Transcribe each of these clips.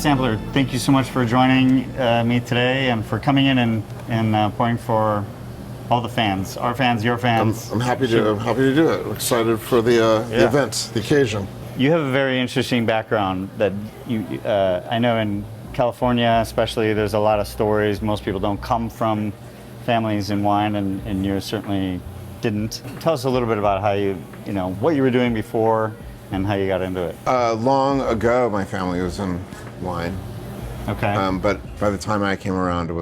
Sampler, thank you so much for joining me today and for coming in and pouring for all the fans, our fans, your fans. I'm happy to do it. I'm excited for the event, the occasion. You have a very interesting background that I know in California especially, there's a lot of stories. Most people don't come from families in wine, and you certainly didn't. Tell us a little bit about how what you were doing before and how you got into it. Long ago, my family was in wine. Okay. But by the time I came around, it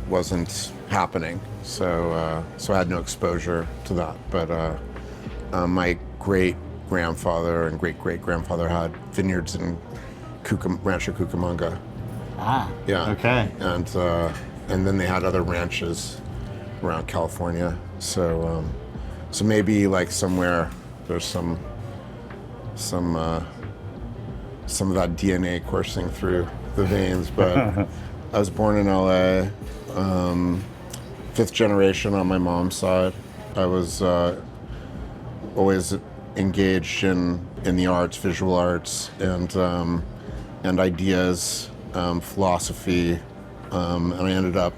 wasn't happening. So I had no exposure to that. But my great-grandfather and great-great-grandfather had vineyards in Rancho Cucamonga. Ah. Yeah. Okay. And then they had other ranches around California. So maybe like somewhere there's some of that DNA coursing through the veins. But I was born in LA, fifth generation on my mom's side. I was always engaged in the arts, visual arts, and ideas, philosophy, and I ended up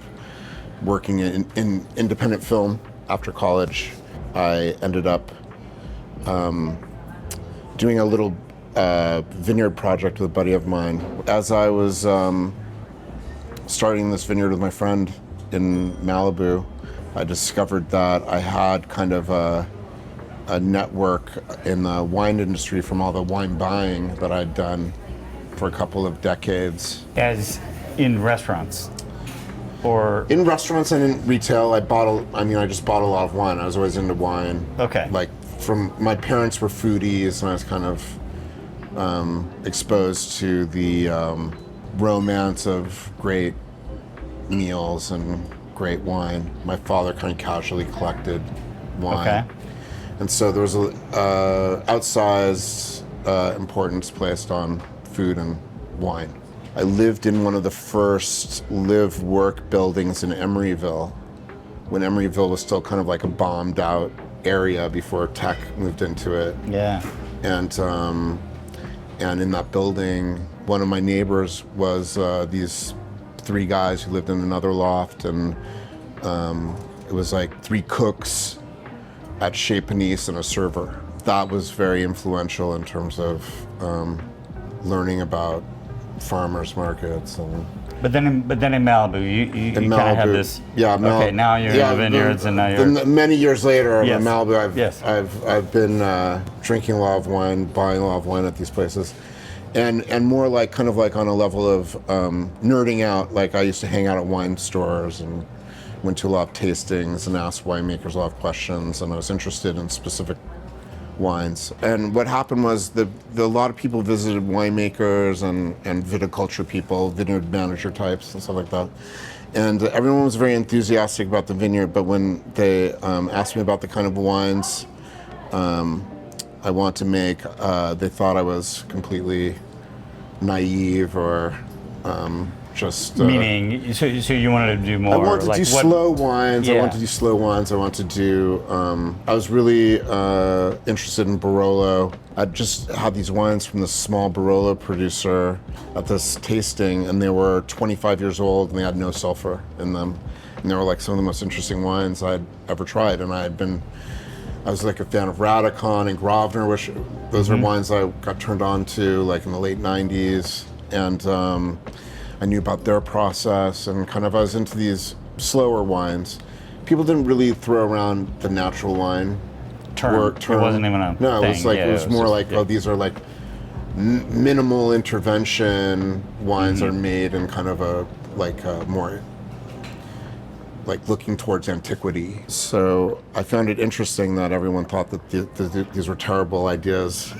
working in independent film after college. I ended up doing a little vineyard project with a buddy of mine. As I was starting this vineyard with my friend in Malibu, I discovered that I had kind of a network in the wine industry from all the wine buying that I'd done for a couple of decades. As in restaurants? Or in restaurants and in retail, I just bought a lot of wine. I was always into wine. Okay. Like my parents were foodies, and I was kind of exposed to the romance of great meals and great wine. My father kind of casually collected wine. Okay. And so there was a outsized importance placed on food and wine. I lived in one of the first live-work buildings in Emeryville, when Emeryville was still kind of like a bombed out area before tech moved into it. Yeah. And in that building, one of my neighbors was these three guys who lived in another loft, and it was like three cooks at Chez Panisse and a server. That was very influential in terms of learning about farmers markets. But then in Malibu, you kind of have this. Yeah. Okay, now you're in the vineyards, and now you're. Many years later, Yes. in Malibu, Yes. I've been drinking a lot of wine, buying a lot of wine at these places, and more like kind of like on a level of nerding out. Like I used to hang out at wine stores and went to a lot of tastings and asked winemakers a lot of questions, and I was interested in specific wines. And what happened was a lot of people visited winemakers and viticulture people, vineyard manager types and stuff like that. And everyone was very enthusiastic about the vineyard, but when they asked me about the kind of wines I want to make, they thought I was completely naive or just... Meaning, so you wanted to do more... I wanted to do slow wines. Yeah. I wanted to do slow wines. I wanted to do... I was really interested in Barolo. I just had these wines from this small Barolo producer at this tasting, and they were 25 years old, and they had no sulfur in them. And they were like some of the most interesting wines I'd ever tried. And I was like a fan of Radicon and Gravner, which those are wines I got turned on to like in the late 90s. And I knew about their process, and kind of I was into these slower wines. People didn't really throw around the natural wine term. It wasn't even a No, thing. it was like it was more just, like, oh, these are like minimal intervention wines are made in kind of a more like looking towards antiquity. So I found it interesting that everyone thought that these were terrible ideas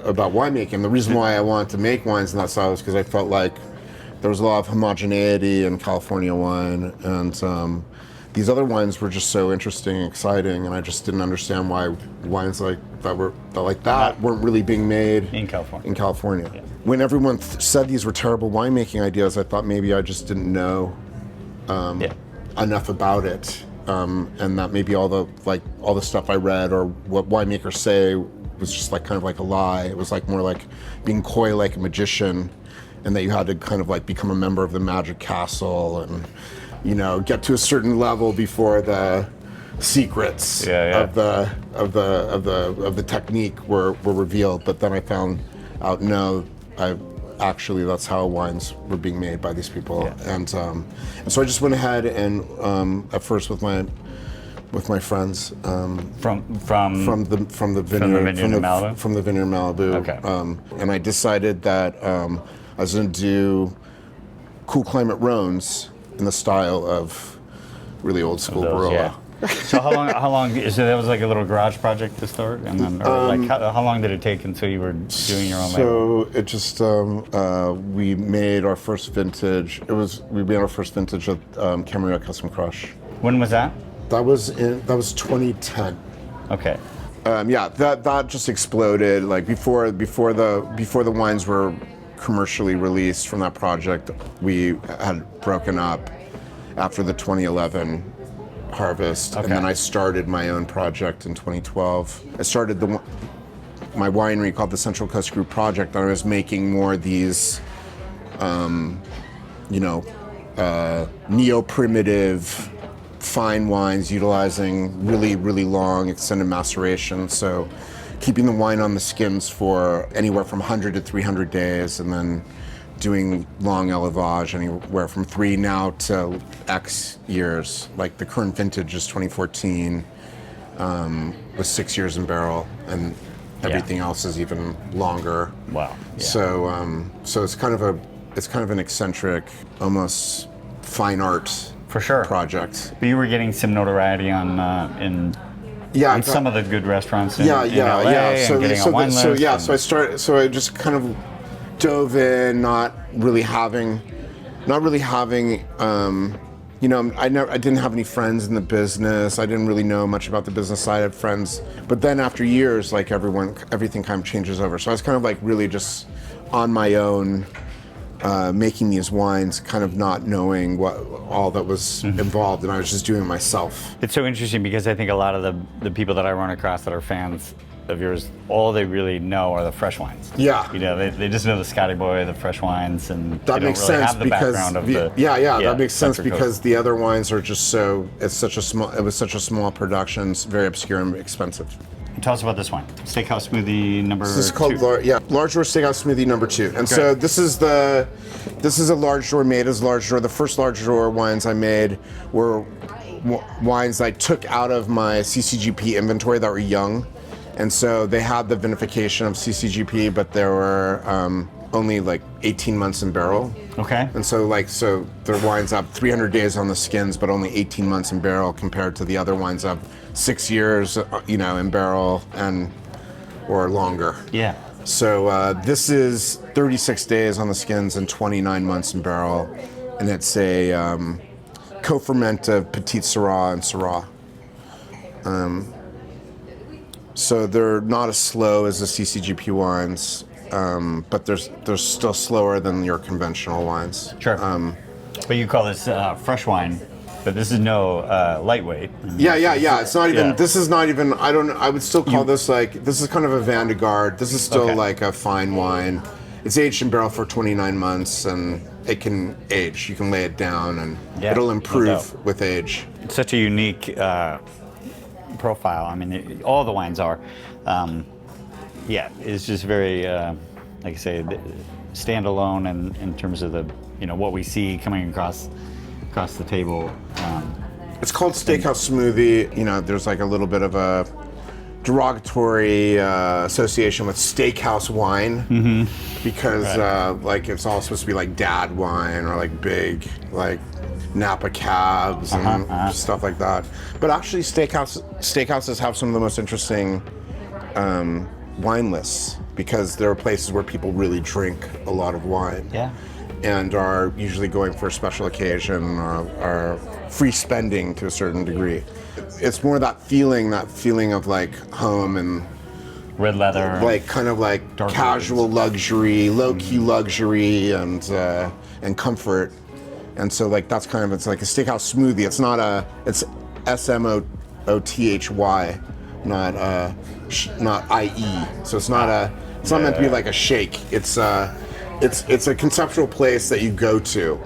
about winemaking. The reason why I wanted to make wines in that style was because I felt like there was a lot of homogeneity in California wine, and these other wines were just so interesting and exciting, and I just didn't understand why wines like that weren't really being made in California. Yeah. When everyone said these were terrible winemaking ideas, I thought maybe I just didn't know enough about it, and that maybe all the stuff I read or what winemakers say was just like kind of like a lie. It was like more like being coy like a magician and that you had to kind of like become a member of the Magic Castle and, you know, get to a certain level before the secrets of the technique were revealed. But then I found out actually that's how wines were being made by these people. And so I just went ahead and at first with my friends from the vineyard in Malibu. From the vineyard in Malibu. Okay. And I decided that I was going to do cool climate Rhones in the style of really old school Barolo. Yeah. So how long? So that was like a little garage project to start, and then how long did it take until you were doing your own label? So it just we made our first vintage. We made our first vintage of Camarillo Custom Crush. When was that? That was 2010. Okay. That just exploded. Like before the wines were commercially released from that project, we had broken up after the 2011 harvest, and then I started my own project in 2012. I started my winery called the Central Coast Group Project, and I was making more of these, neo-primitive fine wines utilizing really, really long extended maceration. So keeping the wine on the skins for anywhere from 100 to 300 days, and then doing long élevage anywhere from 3 now to X years. Like the current vintage is 2014, with 6 years in barrel, and everything else is even longer. Wow. Yeah. So it's kind of an eccentric, almost fine art for sure project. But you were getting some notoriety on some of the good restaurants in LA and getting on wine lists. So I just kind of dove in, not really having I didn't have any friends in the business. I didn't really know much about the business side of friends. But then after years, like everything kind of changes over. So I was kind of like really just on my own, making these wines, kind of not knowing what all that was involved, and I was just doing it myself. It's so interesting because I think a lot of the people that I run across that are fans of yours, all they really know are the fresh wines. Yeah. You know, they just know the Scotty-Boy, the fresh wines, and that they makes don't really sense have the because background of the that makes sense Central because Coast. the other wines are just it was such a small production, it's very obscure and expensive. Tell us about this wine, Steakhouse Smoothie number 2. This is called Large Door Steakhouse Smoothie number 2. And so this is a large door made as large door. The first large door wines I made were wines I took out of my CCGP inventory that were young. And so they had the vinification of CCGP, but there were only like 18 months in barrel. Okay. And so their wines have 300 days on the skins, but only 18 months in barrel compared to the other wines have 6 years, in barrel or longer. Yeah. So this is 36 days on the skins and 29 months in barrel, and it's a co-ferment of Petite Syrah and Syrah. So they're not as slow as the CCGP wines, but they're still slower than your conventional wines. Sure. But you call this fresh wine, but this is no lightweight. Yeah. It's not even. This is not even. I would still call this this is kind of a Van de Garde. This is still like a fine wine. It's aged in barrel for 29 months, and it can age. You can lay it down, and it'll improve with age. It's such a unique profile. I mean, all the wines are. It's just very, like I say, standalone in terms of the, what we see coming across the table. It's called Steakhouse Smoothie. There's like a little bit of a derogatory association with steakhouse wine, because it's all supposed to be like dad wine or like big like Napa cabs and stuff like that. But actually, steakhouses have some of the most interesting wine lists, because there are places where people really drink a lot of wine. Yeah. And are usually going for a special occasion, or are free spending to a certain degree. It's more that feeling of like home and red leather, like kind of like casual luxury, low-key luxury, and comfort. And so like it's like a steakhouse smoothie. It's it's SMOOTHY, not IE. So it's not meant to be like a shake. It's it's a conceptual place that you go to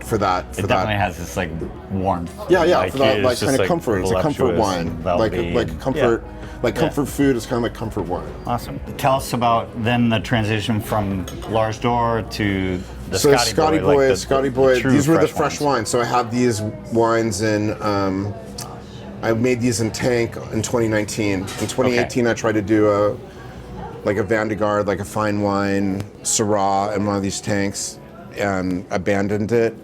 for that. It definitely has this like warmth. Yeah, for that it's like just, kind of comfort. It's a comfort voluptuous wine, and velvety like and- comfort, like Yeah. comfort food is kind of like comfort wine. Awesome. Tell us about then the transition from large door to the So Scotty-Boy. Scotty-Boy. true These were the fresh wines. wines. So I have these wines in. I made these in tank in 2019. In 2018, I tried to do a Vandegaard, like a fine wine Syrah in one of these tanks, and abandoned it.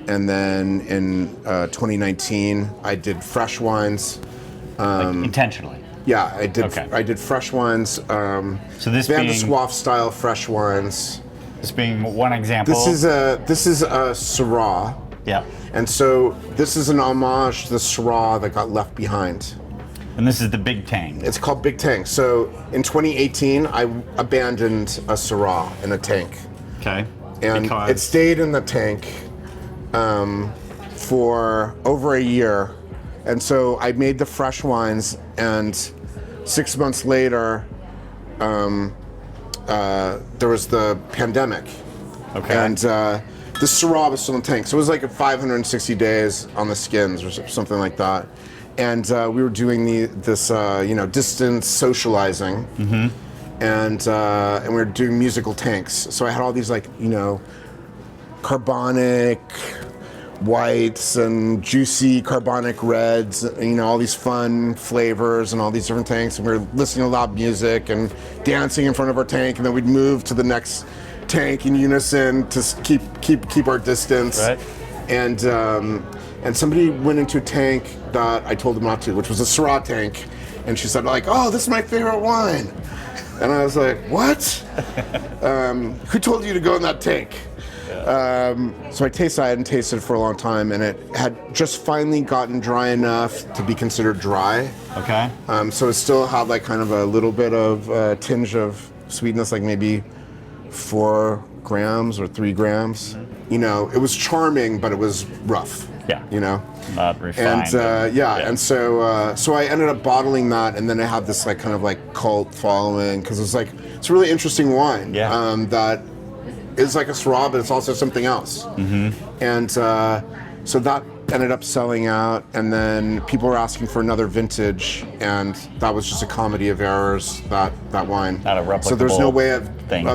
And then in 2019, I did fresh wines. Like, intentionally. Yeah, I did. Okay. I did fresh wines. So this Van de being Swaff style fresh wines. this being one example. This is a Syrah. Yeah. And so this is an homage to the Syrah that got left behind. And this is the big tang. It's called Big Tank. So in 2018, I abandoned a Syrah in a tank. Okay. And Because- it stayed in the tank for over a year. And so I made the fresh wines, and 6 months later, there was the pandemic. Okay. And the Syrah was still in the tank. So it was like 560 days on the skins or something like that. And we were doing this distance socializing. Mm-hmm. And we were doing musical tanks. So I had all these carbonic whites and juicy carbonic reds, all these fun flavors and all these different tanks. And we were listening to loud music and dancing in front of our tank, and then we'd move to the next tank in unison to keep our distance. Right. And somebody went into a tank that I told them not to, which was a Syrah tank, and she said "Oh, this is my favorite wine," and I was like, "What? Who told you to go in that tank?" So I hadn't tasted it for a long time, and it had just finally gotten dry enough to be considered dry. Okay. So it still had like kind of a little bit of tinge of sweetness, like maybe 4 grams or 3 grams. It was charming, but it was rough. Yeah. Not refined. And and so I ended up bottling that, and then I had this like kind of like cult following, because it's a really interesting wine. Yeah. That is like a Syrah, but it's also something else. Mm-hmm. And so that ended up selling out, and then people were asking for another vintage, and that was just a comedy of errors, that wine. Not a replicable So there's no way of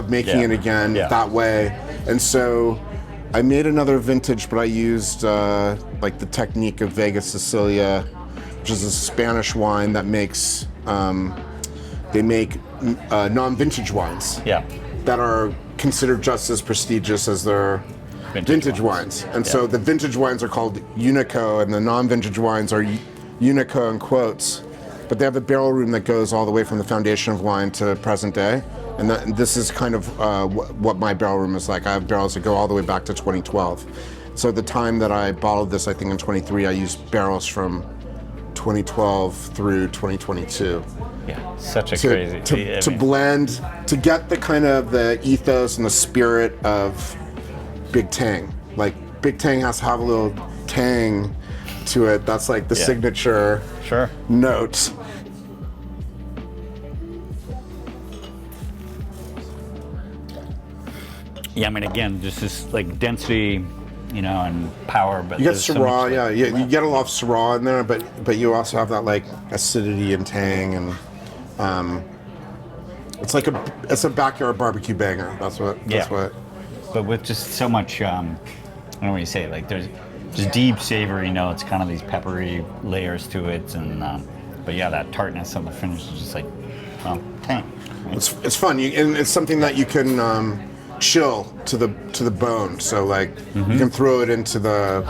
making Yeah. it again Yeah. that way. And so I made another vintage, but I used like the technique of Vega Sicilia, which is a Spanish wine that makes, they make non-vintage wines. Yeah. That are considered just as prestigious as their vintage wines. And so the vintage wines are called Unico, and the non-vintage wines are Unico in quotes. But they have a barrel room that goes all the way from the foundation of wine to present day. And this is kind of what my barrel room is like. I have barrels that go all the way back to 2012. So the time that I bottled this, I think in 23, I used barrels from 2012 through 2022. Yeah. Such a crazy. To blend, to get the kind of the ethos and the spirit of Big Tang. Like Big Tang has to have a little tang to it. That's like the signature Sure. note. Yeah, I mean, again, just this like density, and power. But You get there's so much, Syrah, like, you get a lot of Syrah in there, but you also have that like acidity and tang, and it's a backyard barbecue banger. That's what. But with just so much, I don't know what you say. Like there's just deep savory notes, kind of these peppery layers to it, and but yeah, that tartness on the finish is just like, tang. Right? It's fun, and it's something that you can chill to the bone. So like you can throw it into the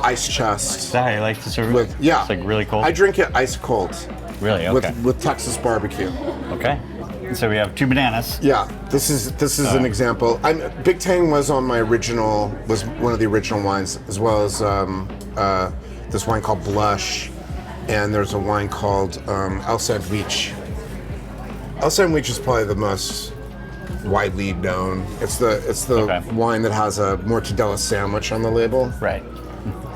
ice chest. Is that how you like to serve it? Yeah, It's like really cold? I drink it ice cold. Really? Okay. With Texas barbecue. Okay. So we have 2 bananas. Yeah, this is an example. Big Tang was one of the original wines, as well as this wine called Blush, and there's a wine called El Sandwich. El Sandwich is probably the most widely known. It's the wine that has a mortadella sandwich on the label. Right.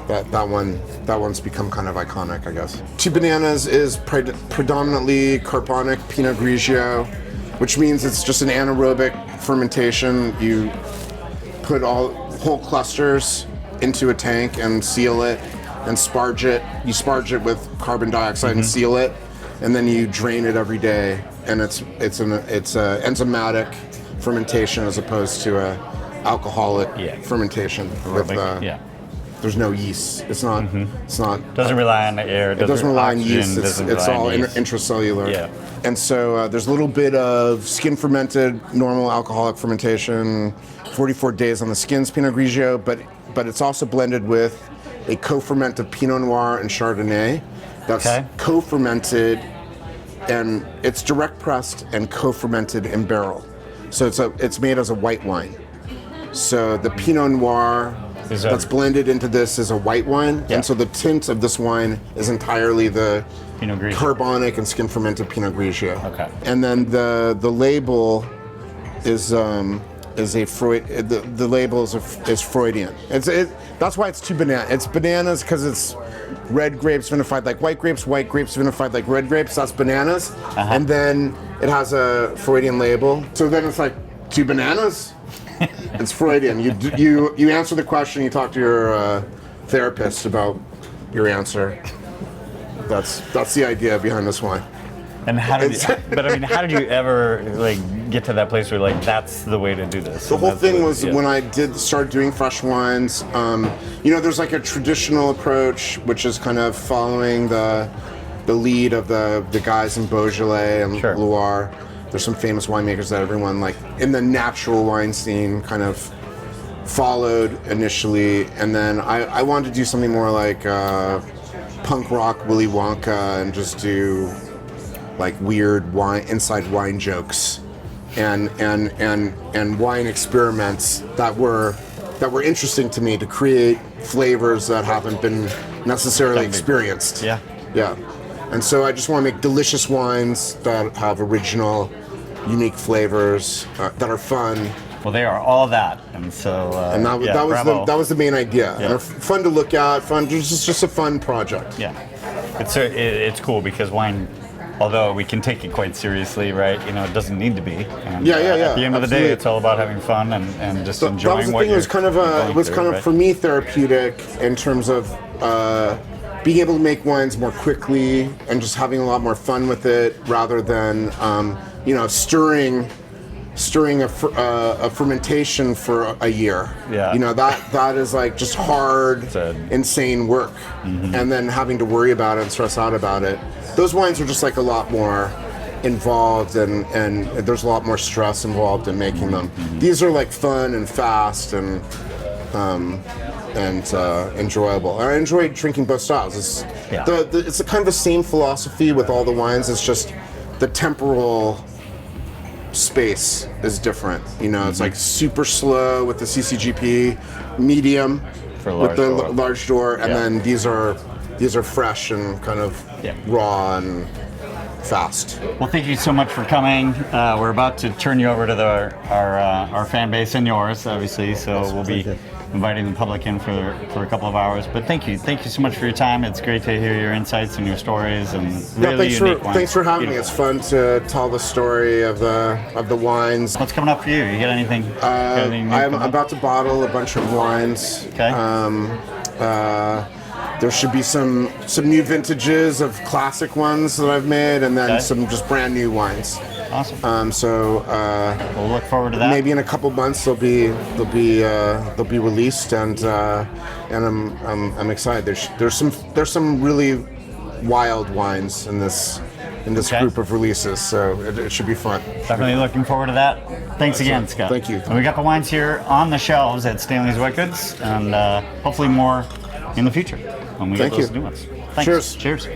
That one's become kind of iconic, I guess. 2 Bananas is predominantly carbonic Pinot Grigio. which means it's just an anaerobic fermentation. You put whole clusters into a tank and seal it and sparge it. You sparge it with carbon dioxide and seal it, and then you drain it every day. And it's a enzymatic fermentation as opposed to a alcoholic fermentation. There's no yeast. It's not. It's not. Doesn't rely on the air. It doesn't rely on yeast. It's all yeast. Intracellular. Yeah. And so there's a little bit of skin fermented normal alcoholic fermentation, 44 days on the skin's Pinot Grigio, but it's also blended with a co-ferment of Pinot Noir and Chardonnay. That's co-fermented, and it's direct pressed and co-fermented in barrel. So it's made as a white wine. So the Pinot Noir that's blended into this is a white wine, and so the tint of this wine is entirely the Pinot Grigio. Carbonic and skin fermented Pinot Grigio. Okay. And then the label is a Freud. The label is Freudian. That's why it's two bananas. It's bananas because it's red grapes vinified like white grapes vinified like red grapes. That's bananas. And then it has a Freudian label. So then it's like two bananas. It's Freudian. You answer the question. You talk to your therapist about your answer. That's the idea behind this wine. And how did you ever get to that place where that's the way to do this? The whole thing was when I start doing fresh wines. There's a traditional approach, which is kind of following the lead of the guys in Beaujolais and Loire. There's some famous winemakers that everyone in the natural wine scene kind of followed initially, and then I wanted to do something more like punk rock Willy Wonka and just do weird inside wine jokes and wine experiments that were interesting to me, to create flavors that haven't been necessarily experienced. Yeah. And so I just want to make delicious wines that have original, unique flavors that are fun. Well, they are all that, and so that was the main idea. Yeah. Fun to look at, it's just a fun project. Yeah, it's cool because wine, although we can take it quite seriously, right? It doesn't need to be. And, At the end of the day, it's all about having fun and just enjoying what you're It was kind of for me therapeutic in terms of being able to make wines more quickly and just having a lot more fun with it, rather than stirring a fermentation for a year. Yeah. That is just hard, insane work, and then having to worry about it and stress out about it. Those wines are just a lot more involved, and there's a lot more stress involved in making them. These are fun and fast and enjoyable. I enjoy drinking both styles. It's kind of the same philosophy with all the wines. It's just the temporal space is different. It's super slow with the CCGP, medium with the large door, and then these are fresh and kind of raw and fast. Well, thank you so much for coming. We're about to turn you over to our fan base and yours, obviously. So we'll be inviting the public in for a couple of hours. But thank you so much for your time. It's great to hear your insights and your stories and really unique wines. Thanks for having me. It's fun to tell the story of the wines. What's coming up for you? You got anything? I'm about to bottle a bunch of wines. Okay. There should be some new vintages of classic ones that I've made, and then some just brand new wines. Awesome. We'll look forward to that. Maybe in a couple months they'll be released, and I'm excited. There's some really wild wines in this group of releases, so it should be fun. Definitely looking forward to that. Thanks again, Scott. Thank you. And we got the wines here on the shelves at Stanley's White Goods, and hopefully more in the future when we get those new ones. Thanks. Cheers. Cheers.